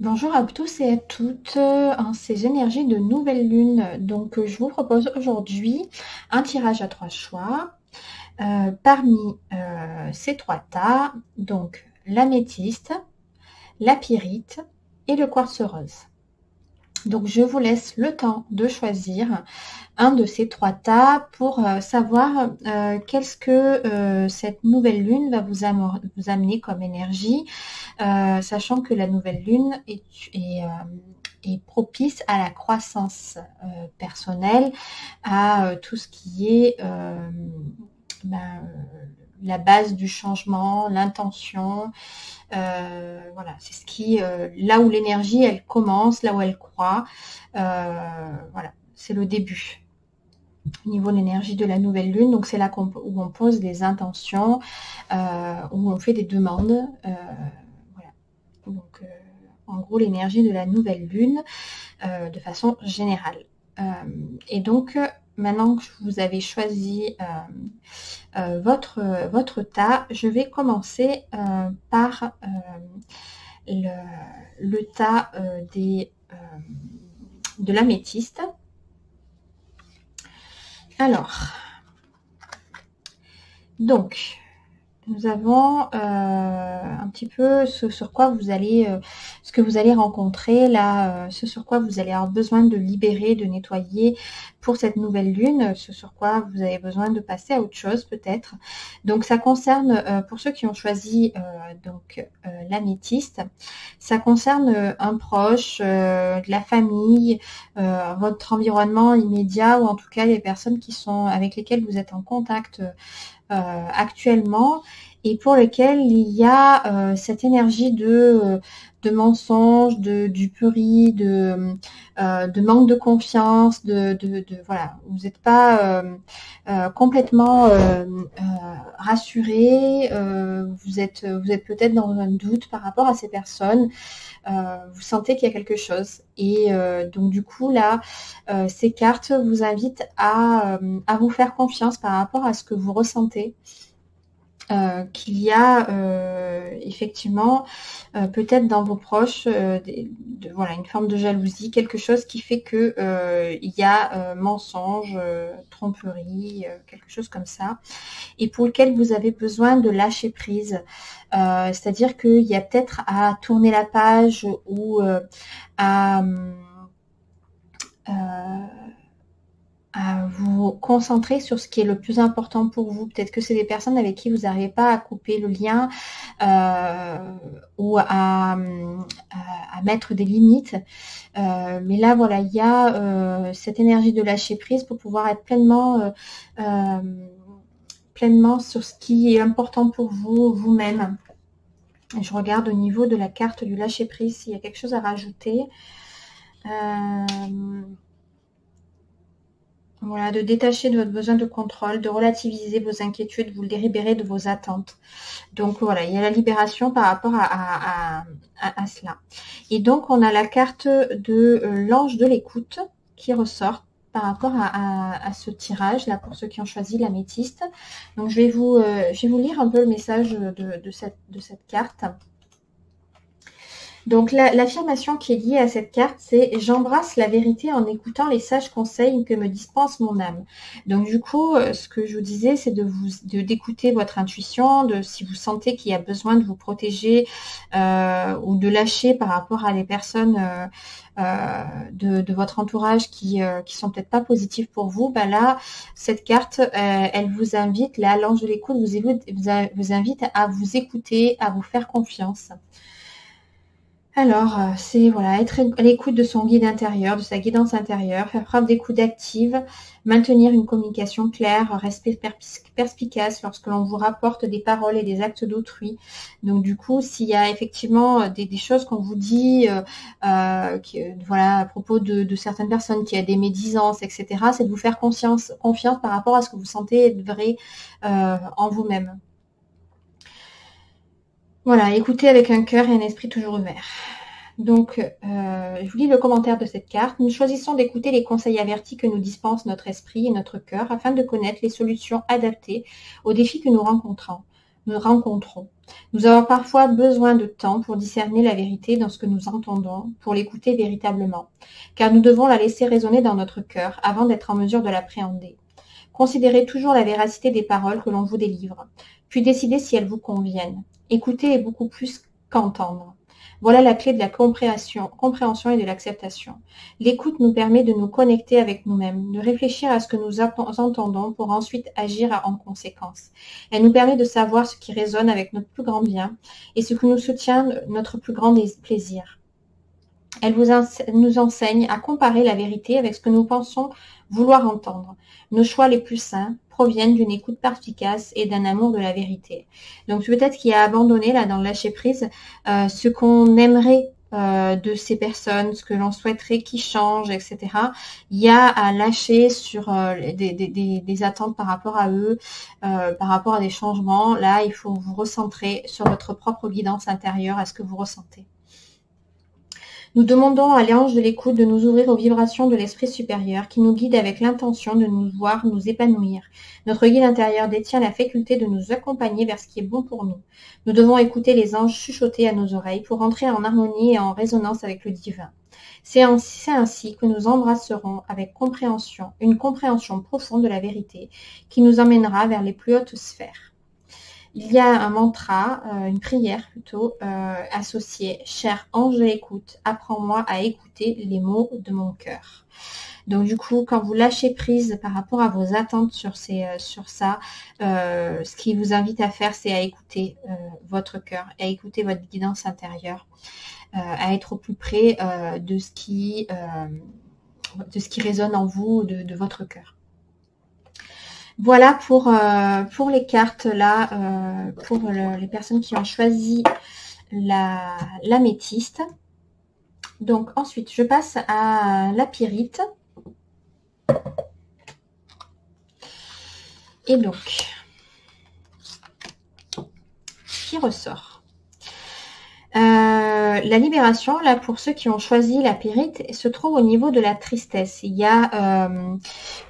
Bonjour à tous et à toutes, en ces énergies de nouvelle lune. Donc, je vous propose aujourd'hui un tirage à 3 choix. Parmi ces 3 tas, donc l'améthyste, la pyrite et le quartz rose. Donc, je vous laisse le temps de choisir un de ces 3 tas pour savoir qu'est-ce que cette nouvelle lune va vous amener comme énergie, sachant que la nouvelle lune est propice à la croissance personnelle, à tout ce qui est ben, la base du changement, l'intention. Voilà, c'est ce qui, là où l'énergie, elle commence, là où elle croît. Voilà, c'est le début au niveau de l'énergie de la nouvelle lune. Donc, c'est là où on pose des intentions, où on fait des demandes. Voilà. Donc, en gros, l'énergie de la nouvelle lune de façon générale. Et donc, maintenant que vous avez choisi votre tas, je vais commencer par le tas de l'améthyste. Alors, donc, nous avons un petit peu ce sur quoi vous allez, ce que vous allez rencontrer là, ce sur quoi vous allez avoir besoin de libérer, de nettoyer pour cette nouvelle lune, ce sur quoi vous avez besoin de passer à autre chose peut-être. Donc ça concerne, pour ceux qui ont choisi l'améthyste, ça concerne un proche, de la famille, votre environnement immédiat ou en tout cas les personnes qui sont avec lesquelles vous êtes en contact actuellement et pour lequel il y a cette énergie de mensonge, de duperie, de manque de confiance, voilà, vous n'êtes pas complètement rassuré, vous êtes peut-être dans un doute par rapport à ces personnes, vous sentez qu'il y a quelque chose. Et donc du coup là, ces cartes vous invitent à vous faire confiance par rapport à ce que vous ressentez. Qu'il y a effectivement peut-être dans vos proches voilà, une forme de jalousie, quelque chose qui fait que il y a mensonge, tromperie, quelque chose comme ça, et pour lequel vous avez besoin de lâcher prise. C'est-à-dire qu'il y a peut-être à tourner la page ou à vous concentrer sur ce qui est le plus important pour vous. Peut-être que c'est des personnes avec qui vous n'arrivez pas à couper le lien ou à mettre des limites. Mais là, voilà, il y a cette énergie de lâcher prise pour pouvoir être pleinement sur ce qui est important pour vous, vous-même. Je regarde au niveau de la carte du lâcher prise s'il y a quelque chose à rajouter. Voilà, de détacher de votre besoin de contrôle, de relativiser vos inquiétudes, vous libérer de vos attentes. Donc voilà, il y a la libération par rapport à cela. Et donc on a la carte de l'ange de l'écoute qui ressort par rapport à ce tirage là pour ceux qui ont choisi l'améthyste. Donc je vais vous lire un peu le message de cette carte. Donc l'affirmation qui est liée à cette carte, c'est « J'embrasse la vérité en écoutant les sages conseils que me dispense mon âme ». Donc du coup, ce que je vous disais, c'est d'écouter votre intuition, si vous sentez qu'il y a besoin de vous protéger ou de lâcher par rapport à des personnes de votre entourage qui sont peut-être pas positives pour vous, bah là, cette carte, elle vous invite, là, l'ange de l'écoute vous invite à vous écouter, à vous faire confiance. Alors, c'est voilà, être à l'écoute de son guide intérieur, de sa guidance intérieure, faire preuve d'écoute active, maintenir une communication claire, rester perspicace lorsque l'on vous rapporte des paroles et des actes d'autrui. Donc du coup, s'il y a effectivement des choses qu'on vous dit, voilà, à propos de certaines personnes qui a des médisances, etc., c'est de vous faire confiance par rapport à ce que vous sentez être vrai en vous-même. Voilà, écoutez avec un cœur et un esprit toujours ouvert. Donc, je vous lis le commentaire de cette carte. Nous choisissons d'écouter les conseils avertis que nous dispense notre esprit et notre cœur afin de connaître les solutions adaptées aux défis que nous rencontrons. Nous avons parfois besoin de temps pour discerner la vérité dans ce que nous entendons, pour l'écouter véritablement, car nous devons la laisser résonner dans notre cœur avant d'être en mesure de l'appréhender. Considérez toujours la véracité des paroles que l'on vous délivre, puis décidez si elles vous conviennent. Écouter est beaucoup plus qu'entendre. Voilà la clé de la compréhension et de l'acceptation. L'écoute nous permet de nous connecter avec nous-mêmes, de réfléchir à ce que nous entendons pour ensuite agir en conséquence. Elle nous permet de savoir ce qui résonne avec notre plus grand bien et ce que nous soutient notre plus grand plaisir. Elle nous enseigne à comparer la vérité avec ce que nous pensons vouloir entendre. Nos choix les plus sains proviennent d'une écoute perspicace et d'un amour de la vérité. Donc peut-être qu'il y a abandonné là dans le lâcher-prise ce qu'on aimerait de ces personnes, ce que l'on souhaiterait qu'ils changent, etc. Il y a à lâcher sur des attentes par rapport à eux, par rapport à des changements. Là, il faut vous recentrer sur votre propre guidance intérieure, à ce que vous ressentez. Nous demandons à l'ange de l'écoute de nous ouvrir aux vibrations de l'esprit supérieur qui nous guide avec l'intention de nous voir nous épanouir. Notre guide intérieur détient la faculté de nous accompagner vers ce qui est bon pour nous. Nous devons écouter les anges chuchoter à nos oreilles pour entrer en harmonie et en résonance avec le divin. C'est ainsi que nous embrasserons avec compréhension, une compréhension profonde de la vérité qui nous emmènera vers les plus hautes sphères. Il y a un mantra, une prière plutôt, associée. Cher ange de l'écoute, apprends-moi à écouter les mots de mon cœur. Donc du coup, quand vous lâchez prise par rapport à vos attentes sur ça, ce qui vous invite à faire, c'est à écouter votre cœur, à écouter votre guidance intérieure, à être au plus près de ce qui résonne en vous, de votre cœur. Voilà pour les cartes là, pour les personnes qui ont choisi l'améthyste. Donc ensuite, je passe à la pyrite. Et donc, qui ressort la libération, là, pour ceux qui ont choisi la pyrite, se trouve au niveau de la tristesse. Il y a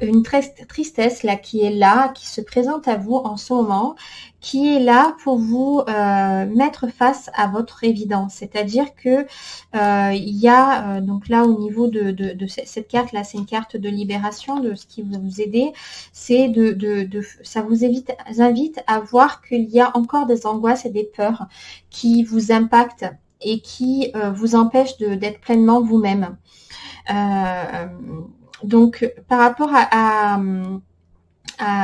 une tristesse là qui est là, qui se présente à vous en ce moment, qui est là pour vous mettre face à votre évidence. C'est-à-dire que il y a donc là au niveau de cette carte là, c'est une carte de libération, de ce qui va vous aider. C'est ça vous invite à voir qu'il y a encore des angoisses et des peurs qui vous impactent et qui vous empêchent d'être pleinement vous-même. Donc par rapport à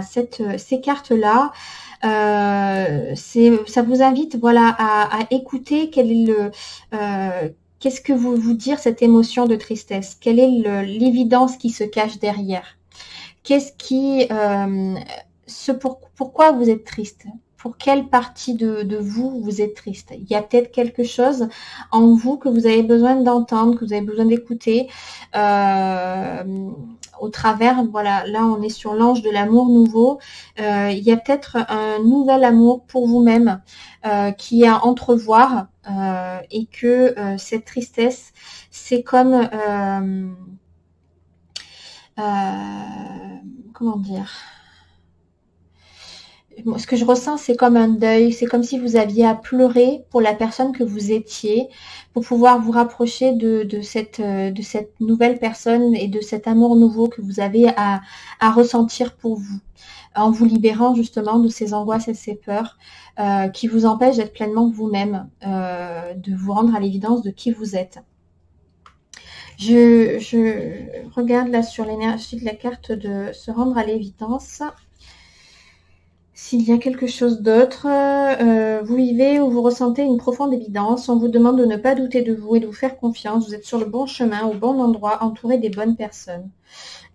ces cartes-là, ça vous invite voilà, à écouter quel est qu'est-ce que vous dire cette émotion de tristesse, quelle est l'évidence qui se cache derrière, qu'est-ce qui pourquoi vous êtes triste, pour quelle partie de vous êtes triste. Il y a peut-être quelque chose en vous que vous avez besoin d'entendre, que vous avez besoin d'écouter au travers, voilà, là on est sur l'ange de l'amour nouveau. Il y a peut-être un nouvel amour pour vous-même qui est à entrevoir et que cette tristesse, c'est comme comment dire, ce que je ressens, c'est comme un deuil. C'est comme si vous aviez à pleurer pour la personne que vous étiez, pour pouvoir vous rapprocher de cette nouvelle personne et de cet amour nouveau que vous avez à ressentir pour vous, en vous libérant justement de ces angoisses et ces peurs qui vous empêchent d'être pleinement vous-même, de vous rendre à l'évidence de qui vous êtes. Je regarde là sur l'énergie de la carte de se rendre à l'évidence. S'il y a quelque chose d'autre, vous vivez ou vous ressentez une profonde évidence, on vous demande de ne pas douter de vous et de vous faire confiance. Vous êtes sur le bon chemin, au bon endroit, entouré des bonnes personnes.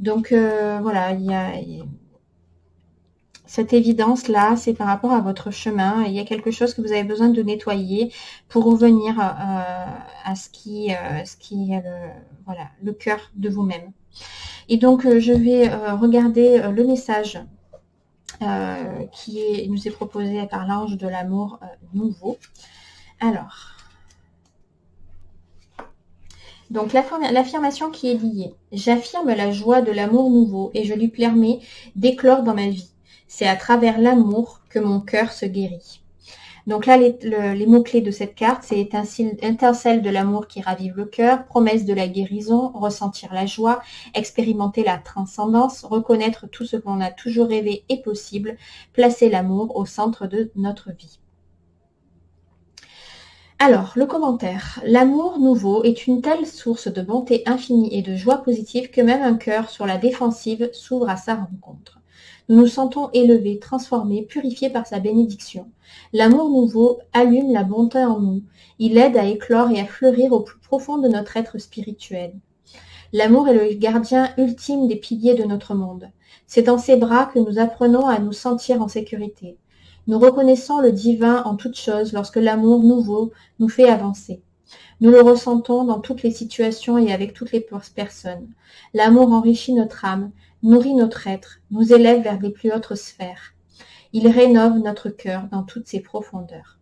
Donc voilà, il y a cette évidence-là, c'est par rapport à votre chemin. Il y a quelque chose que vous avez besoin de nettoyer pour revenir à ce qui est voilà, le cœur de vous-même. Et donc, je vais regarder le message qui nous est proposé par l'ange de l'amour nouveau. Alors, donc l'affirmation qui est liée. J'affirme la joie de l'amour nouveau et je lui permets d'éclore dans ma vie. C'est à travers l'amour que mon cœur se guérit. Donc là, les mots-clés de cette carte, c'est étincelle de l'amour qui ravive le cœur, promesse de la guérison, ressentir la joie, expérimenter la transcendance, reconnaître tout ce qu'on a toujours rêvé est possible, placer l'amour au centre de notre vie. Alors, le commentaire. L'amour nouveau est une telle source de bonté infinie et de joie positive que même un cœur sur la défensive s'ouvre à sa rencontre. Nous nous sentons élevés, transformés, purifiés par sa bénédiction. L'amour nouveau allume la bonté en nous. Il aide à éclore et à fleurir au plus profond de notre être spirituel. L'amour est le gardien ultime des piliers de notre monde. C'est dans ses bras que nous apprenons à nous sentir en sécurité. Nous reconnaissons le divin en toutes choses lorsque l'amour nouveau nous fait avancer. Nous le ressentons dans toutes les situations et avec toutes les personnes. L'amour enrichit notre âme, nourrit notre être, nous élève vers les plus hautes sphères. Il rénove notre cœur dans toutes ses profondeurs.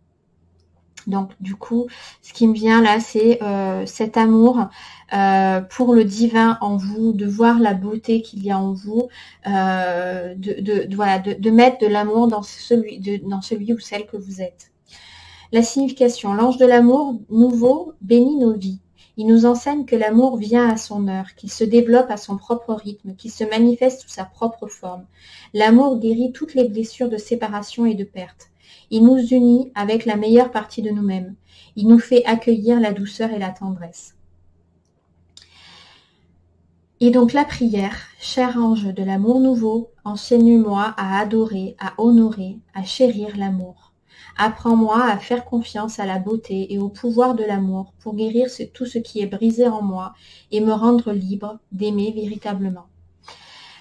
Donc du coup, ce qui me vient là, c'est cet amour pour le divin en vous, de voir la beauté qu'il y a en vous, de mettre de l'amour dans celui ou celle que vous êtes. La signification, l'ange de l'amour nouveau bénit nos vies. Il nous enseigne que l'amour vient à son heure, qu'il se développe à son propre rythme, qu'il se manifeste sous sa propre forme. L'amour guérit toutes les blessures de séparation et de perte. Il nous unit avec la meilleure partie de nous-mêmes. Il nous fait accueillir la douceur et la tendresse. Et donc la prière, cher ange de l'amour nouveau, enseigne-moi à adorer, à honorer, à chérir l'amour. Apprends-moi à faire confiance à la beauté et au pouvoir de l'amour pour guérir tout ce qui est brisé en moi et me rendre libre d'aimer véritablement.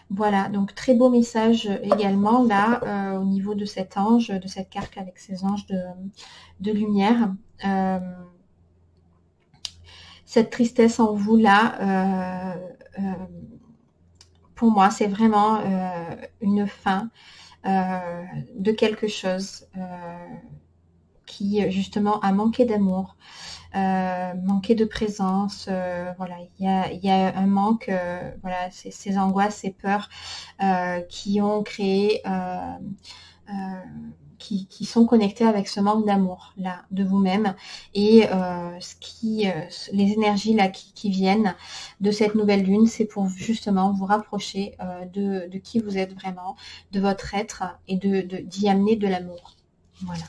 Voilà, donc très beau message également là au niveau de cet ange, de cette carte avec ces anges de lumière. Cette tristesse en vous là, pour moi c'est vraiment une fin de quelque chose qui justement a manqué d'amour, manqué de présence, voilà, il y a un manque, voilà, ces angoisses, ces peurs qui ont créé, qui sont connectées avec ce manque d'amour là de vous-même et les énergies là qui viennent de cette nouvelle lune, c'est pour justement vous rapprocher de qui vous êtes vraiment, de votre être et d'y amener de l'amour. Voilà.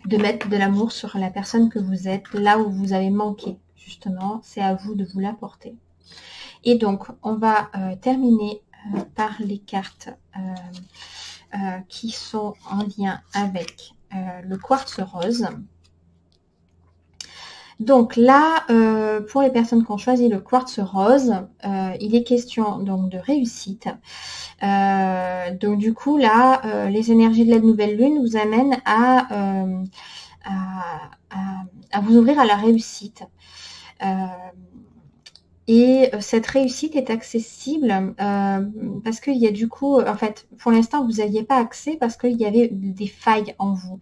De mettre de l'amour sur la personne que vous êtes, là où vous avez manqué, justement, c'est à vous de vous l'apporter. Et donc, on va terminer par les cartes qui sont en lien avec le quartz rose. Donc là, pour les personnes qui ont choisi le quartz rose, il est question donc de réussite. Donc du coup là, les énergies de la nouvelle lune vous amènent à vous ouvrir à la réussite. Et cette réussite est accessible parce qu'il y a du coup, en fait, pour l'instant, vous n'aviez pas accès parce qu'il y avait des failles en vous.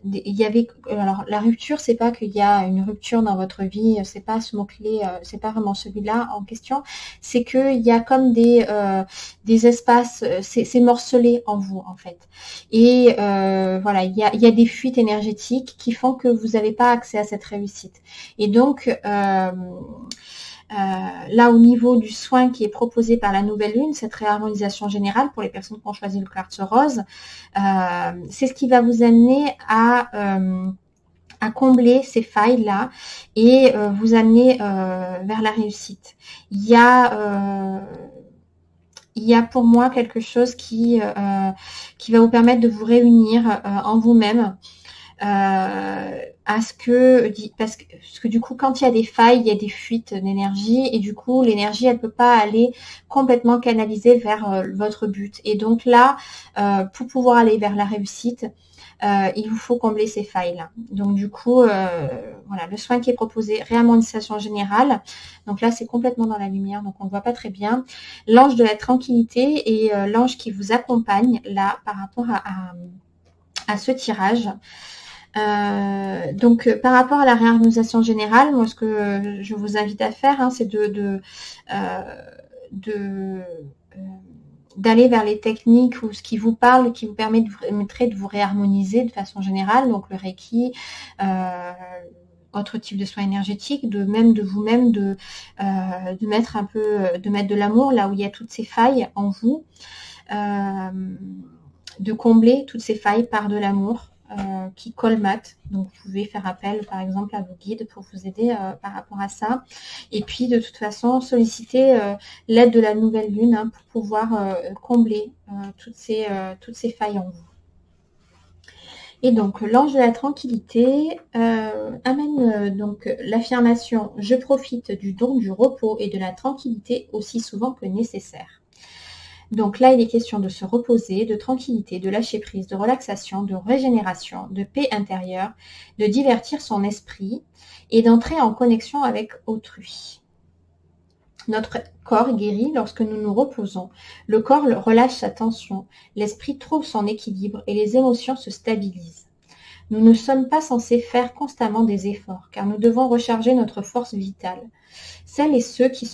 Il y avait, alors la rupture, c'est pas qu'il y a une rupture dans votre vie, c'est pas ce mot-clé, c'est pas vraiment celui-là en question, c'est qu'il y a comme des espaces, c'est morcelé en vous en fait. Et voilà, il y a des fuites énergétiques qui font que vous n'avez pas accès à cette réussite. Et donc là, au niveau du soin qui est proposé par la nouvelle lune, cette réharmonisation générale pour les personnes qui ont choisi le quartz rose, c'est ce qui va vous amener à combler ces failles-là et vous amener vers la réussite. Il y a pour moi quelque chose qui va vous permettre de vous réunir en vous-même. Parce que du coup quand il y a des failles, il y a des fuites d'énergie et du coup l'énergie elle peut pas aller complètement canaliser vers votre but. Et donc là, pour pouvoir aller vers la réussite, il vous faut combler ces failles-là. Donc du coup, voilà, le soin qui est proposé, réharmonisation générale. Donc là, c'est complètement dans la lumière, donc on ne voit pas très bien. L'ange de la tranquillité et l'ange qui vous accompagne là par rapport à ce tirage. Donc par rapport à la réharmonisation générale, moi ce que je vous invite à faire, c'est d'aller vers les techniques ou ce qui vous parle, qui vous permettrait de vous réharmoniser de façon générale, donc le Reiki, autre type de soins énergétiques, de vous-même, de mettre de mettre de l'amour là où il y a toutes ces failles en vous, de combler toutes ces failles par de l'amour qui colmate. Donc vous pouvez faire appel par exemple à vos guides pour vous aider par rapport à ça. Et puis de toute façon solliciter l'aide de la nouvelle lune pour pouvoir combler toutes ces failles en vous. Et donc l'ange de la tranquillité amène donc l'affirmation « Je profite du don du repos et de la tranquillité aussi souvent que nécessaire ». Donc là, il est question de se reposer, de tranquillité, de lâcher prise, de relaxation, de régénération, de paix intérieure, de divertir son esprit et d'entrer en connexion avec autrui. Notre corps guérit lorsque nous nous reposons. Le corps relâche sa tension, l'esprit trouve son équilibre et les émotions se stabilisent. Nous ne sommes pas censés faire constamment des efforts, car nous devons recharger notre force vitale. Celles et ceux qui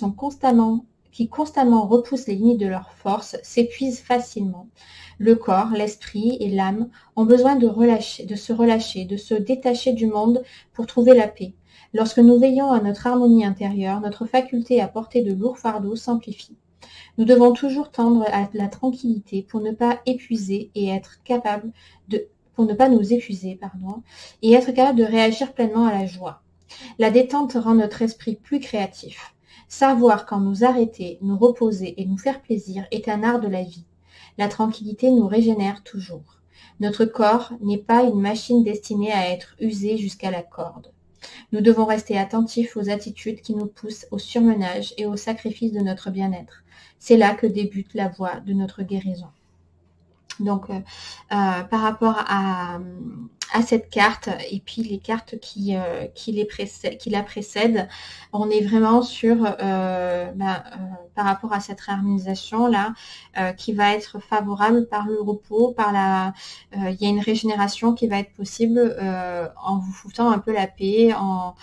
constamment repoussent les limites de leur force s'épuisent facilement. Le corps, l'esprit et l'âme ont besoin de se relâcher, de se détacher du monde pour trouver la paix. Lorsque nous veillons à notre harmonie intérieure, notre faculté à porter de lourds fardeaux s'amplifie. Nous devons toujours tendre à la tranquillité pour ne pas épuiser et être capable pour ne pas nous épuiser, et être capable de réagir pleinement à la joie. La détente rend notre esprit plus créatif. Savoir quand nous arrêter, nous reposer et nous faire plaisir est un art de la vie. La tranquillité nous régénère toujours. Notre corps n'est pas une machine destinée à être usée jusqu'à la corde. Nous devons rester attentifs aux attitudes qui nous poussent au surmenage et au sacrifice de notre bien-être. C'est là que débute la voie de notre guérison. Donc, par rapport à cette carte et puis les cartes qui la précèdent, on est vraiment sur, par rapport à cette réharmonisation là, qui va être favorable par le repos, il y a une régénération qui va être possible en vous foutant un peu la paix, en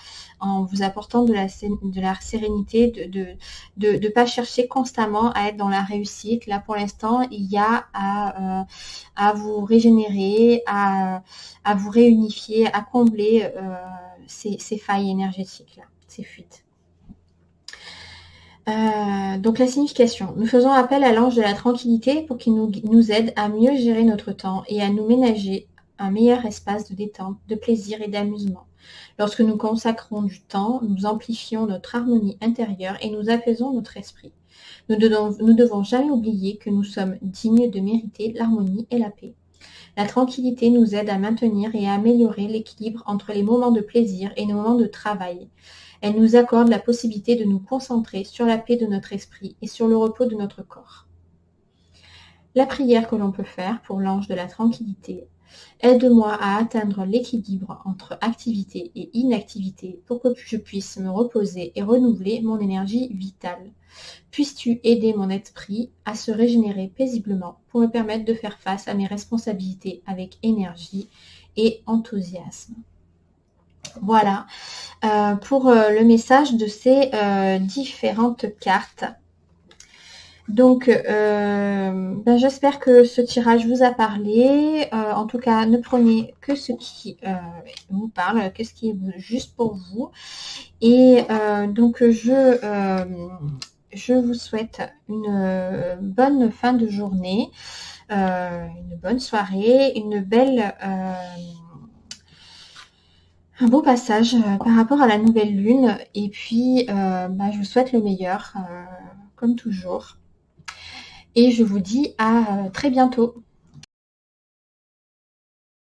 vous apportant de la sérénité, de pas chercher constamment à être dans la réussite. Là, pour l'instant, il y a à vous régénérer, à vous réunifier, à combler ces failles énergétiques, là, ces fuites. Donc la signification. Nous faisons appel à l'ange de la tranquillité pour qu'il nous aide à mieux gérer notre temps et à nous ménager un meilleur espace de détente, de plaisir et d'amusement. Lorsque nous consacrons du temps, nous amplifions notre harmonie intérieure et nous apaisons notre esprit. Nous ne devons jamais oublier que nous sommes dignes de mériter l'harmonie et la paix. La tranquillité nous aide à maintenir et à améliorer l'équilibre entre les moments de plaisir et les moments de travail. Elle nous accorde la possibilité de nous concentrer sur la paix de notre esprit et sur le repos de notre corps. La prière que l'on peut faire pour l'ange de la tranquillité. Aide-moi à atteindre l'équilibre entre activité et inactivité pour que je puisse me reposer et renouveler mon énergie vitale. Puisses-tu aider mon esprit à se régénérer paisiblement pour me permettre de faire face à mes responsabilités avec énergie et enthousiasme. Voilà pour le message de ces différentes cartes. Donc, j'espère que ce tirage vous a parlé. En tout cas, ne prenez que ce qui vous parle, que ce qui est juste pour vous. Et donc, je vous souhaite une bonne fin de journée, une bonne soirée, un beau passage par rapport à la nouvelle lune. Et puis, je vous souhaite le meilleur, comme toujours. Et je vous dis à très bientôt.